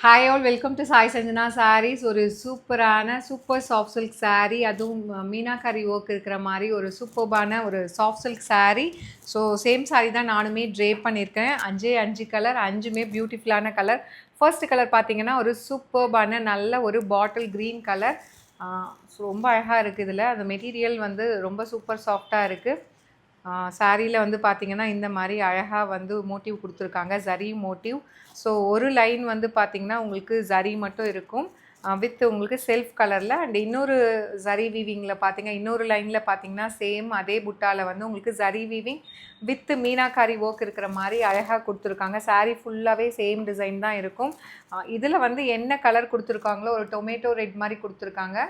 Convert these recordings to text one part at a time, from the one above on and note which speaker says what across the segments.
Speaker 1: Hi all welcome to Sai Sanjana sarees. ஒரு super soft silk saree, அதுவும் meenakari work இருக்கிற மாதிரி ஒரு சூப்பர்பான ஒரு soft silk saree. So same saree தான் நானுமே ட்ரேப் பண்ணியிருக்கேன். 5 கலர், 5மே பியூட்டிஃபுல்லான கலர். ஃபர்ஸ்ட் கலர் பார்த்தீங்கன்னா ஒரு சூப்பர்பான நல்ல ஒரு பாட்டில் க்ரீன் கலர். ஸோ ரொம்ப அழகாக இருக்குது. இதில் அந்த மெட்டீரியல் வந்து ரொம்ப சூப்பர் சாஃப்டாக இருக்குது. சாரியில் வந்து பார்த்திங்கன்னா இந்த மாதிரி அழகாக வந்து மோட்டிவ் கொடுத்துருக்காங்க, ஜரி மோட்டிவ். ஸோ ஒரு லைன் வந்து பார்த்திங்கன்னா உங்களுக்கு ஜரி மட்டும் இருக்கும் வித் உங்களுக்கு செல்ஃப் கலரில். அண்ட் இன்னொரு ஜரி வீவிங்கில் பார்த்திங்க, இன்னொரு லைனில் பார்த்திங்கன்னா சேம் அதே புட்டாவில் வந்து உங்களுக்கு zari weaving with meenakari work இருக்கிற மாதிரி அழகாக கொடுத்துருக்காங்க. சாரீ ஃபுல்லாகவே சேம் டிசைன் தான் இருக்கும். இதில் வந்து என்ன கலர் கொடுத்துருக்காங்களோ ஒரு டொமேட்டோ ரெட் மாதிரி கொடுத்துருக்காங்க.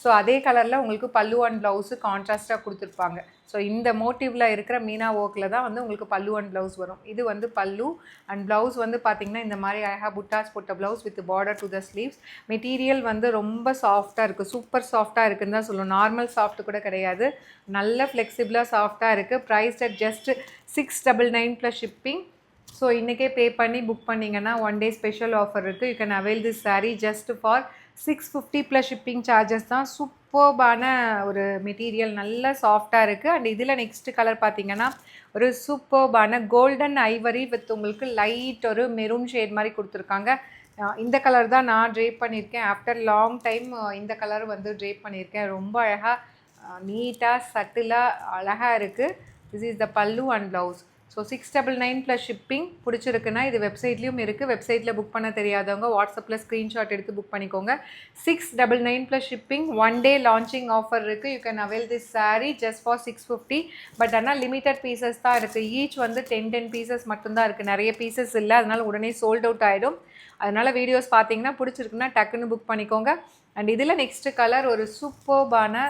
Speaker 1: ஸோ அதே கலரில் உங்களுக்கு பல்லு அண்ட் ப்ளவுஸு கான்ட்ராஸ்ட்டாக கொடுத்துருப்பாங்க. ஸோ இந்த மோட்டிவில் இருக்கிற மீனா ஒர்க்கில் தான் வந்து உங்களுக்கு பல்லு அண்ட் ப்ளவுஸ் வரும். இது வந்து பல்லு அண்ட் ப்ளவுஸ் வந்து பார்த்திங்கன்னா இந்த மாதிரி அழகாக புட்டாஸ் போட்ட blouse with border to the sleeves. Material வந்து ரொம்ப சாஃப்டாக இருக்குது, சூப்பர் சாஃப்டாக இருக்குதுன்னு தான் சொல்லுவோம். நார்மல் சாஃப்ட் கூட கிடையாது, நல்ல ஃப்ளெக்சிபிளாக சாஃப்டாக இருக்குது. Price at just 699 plus shipping. So இன்றைக்கே பே பண்ணி புக் பண்ணிங்கன்னா 1 day ஸ்பெஷல் ஆஃபர் இருக்குது. You can avail this saree just for 650 plus shipping charges தான். சூப்பர்பான ஒரு மெட்டீரியல், நல்ல சாஃப்டாக இருக்குது. அண்ட் இதில் நெக்ஸ்ட் கலர் பார்த்திங்கன்னா ஒரு சூப்பர்பான கோல்டன் ஐவரி வித் உங்களுக்கு லைட் ஒரு மெரூன் ஷேட் மாதிரி கொடுத்துருக்காங்க. இந்த கலர் தான் நான் ட்ரேப் பண்ணியிருக்கேன். ஆஃப்டர் லாங் டைம் இந்த கலர் வந்து ட்ரேப் பண்ணியிருக்கேன். ரொம்ப அழகாக நீட்டாக சட்டிலாக அழகாக இருக்குது. This is the pallu and blouse. So 699 plus shipping. பிடிச்சிருக்குன்னா இது வெப்சைட்லேயும் இருக்குது. வெப்சைட்டில் புக் பண்ண தெரியாதவங்க வாட்ஸ்அப்பில் ஸ்க்ரீன்ஷாட் எடுத்து புக் பண்ணிக்கோங்க. 699 plus shipping. 1 day launching offer இருக்குது. You can avail this saree just for 650. But ஆனால் லிமிட்டட் பீசஸ் தான் இருக்குது. ஈச் வந்து 10 பீசஸ் மட்டும்தான் இருக்குது, நிறைய பீசஸ் இல்லை. அதனால் உடனே சோல்ட் அவுட் ஆகிடும். அதனால் வீடியோஸ் பார்த்தீங்கன்னா பிடிச்சிருக்குன்னா டக்குன்னு புக் பண்ணிக்கோங்க. அண்ட் இதில் நெக்ஸ்ட்டு கலர் ஒரு சூப்பர்பான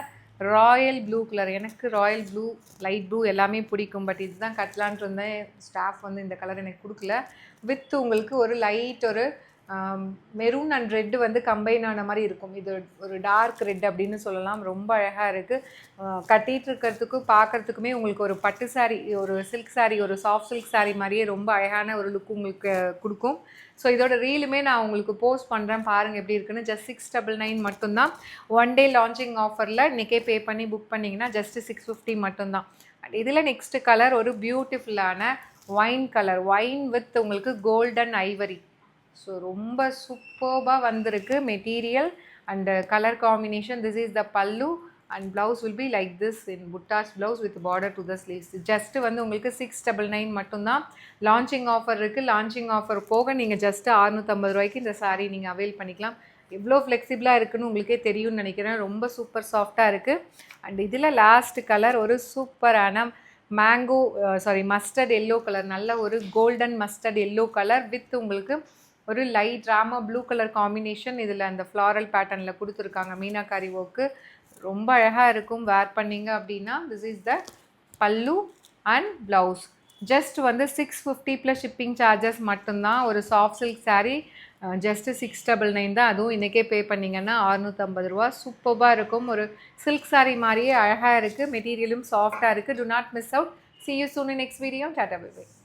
Speaker 1: ராயல் ப்ளூ கலர். எனக்கு ராயல் ப்ளூ, லைட் ப்ளூ எல்லாமே பிடிக்கும். பட் இதுதான் கட்டலான் இருந்தேன். ஸ்டாஃப் வந்து இந்த கலர் எனக்கு கொடுக்கல. வித் உங்களுக்கு ஒரு லைட் ஒரு மெரூன் அண்ட் ரெட்டு வந்து கம்பைன் ஆன மாதிரி இருக்கும். இது ஒரு டார்க் ரெட் அப்படின்னு சொல்லலாம். ரொம்ப அழகாக இருக்குது. கட்டிகிட்டு இருக்கிறதுக்கும் பார்க்குறதுக்குமே உங்களுக்கு ஒரு பட்டு சாரீ, ஒரு சில்க் சாரீ, ஒரு சாஃப்ட் சில்க் சாரீ மாதிரியே ரொம்ப அழகான ஒரு லுக் உங்களுக்கு கொடுக்கும். ஸோ இதோட ரீலுமே நான் உங்களுக்கு போஸ்ட் பண்ணுறேன், பாருங்கள் எப்படி இருக்குன்னு. ஜஸ்ட் 699 மட்டும்தான். 1 day லான்ச்சிங் ஆஃபரில் இன்றைக்கே பே பண்ணி புக் பண்ணிங்கன்னா ஜஸ்ட் 650 மட்டும்தான். அண்ட் இதில் நெக்ஸ்ட் கலர் ஒரு பியூட்டிஃபுல்லான ஒயின் கலர், ஒயின் வித் உங்களுக்கு கோல்டன் ஐவரி. ஸோ ரொம்ப சூப்பர்பாக வந்திருக்கு material and colour combination. This is the pallu and blouse will be like this in buttas blouse with border to the sleeves. Just வந்து உங்களுக்கு 699 மட்டும்தான். லான்ச்சிங் ஆஃபர் இருக்குது. லான்ச்சிங் ஆஃபர் போக நீங்கள் ஜஸ்ட்டு 650 ரூபாய்க்கு இந்த saree நீங்கள் அவைல் பண்ணிக்கலாம். எவ்வளோ ஃப்ளெக்சிபிளாக இருக்குதுன்னு உங்களுக்கே தெரியும்னு நினைக்கிறேன். ரொம்ப சூப்பர் சாஃப்டாக இருக்குது. அண்ட் இதில் லாஸ்ட் கலர் ஒரு சூப்பரான மேங்கோ மஸ்டர்ட் எல்லோ கலர், நல்ல ஒரு golden mustard yellow colour with உங்களுக்கு ஒரு light Rama blue colour combination. இதில் அந்த ஃப்ளாரல் பேட்டர்னில் கொடுத்துருக்காங்க மீனாக்காரி ஒர்க்கு. ரொம்ப அழகாக இருக்கும் வேர் பண்ணிங்க அப்படின்னா. This is the pallu and blouse. Just வந்து 650 ப்ளஸ் ஷிப்பிங் சார்ஜஸ் மட்டும்தான். ஒரு சாஃப்ட் சில்க் saree ஜஸ்ட்டு 699 தான். அதுவும் இன்றைக்கே பே பண்ணிங்கன்னா 650 ரூபா. சூப்பராக இருக்கும். ஒரு சில்க் saree மாதிரியே அழகாக இருக்குது. மெட்டீரியலும் சாஃப்டாக இருக்குது. To not miss out. See you soon in next video. Tata, bye bye.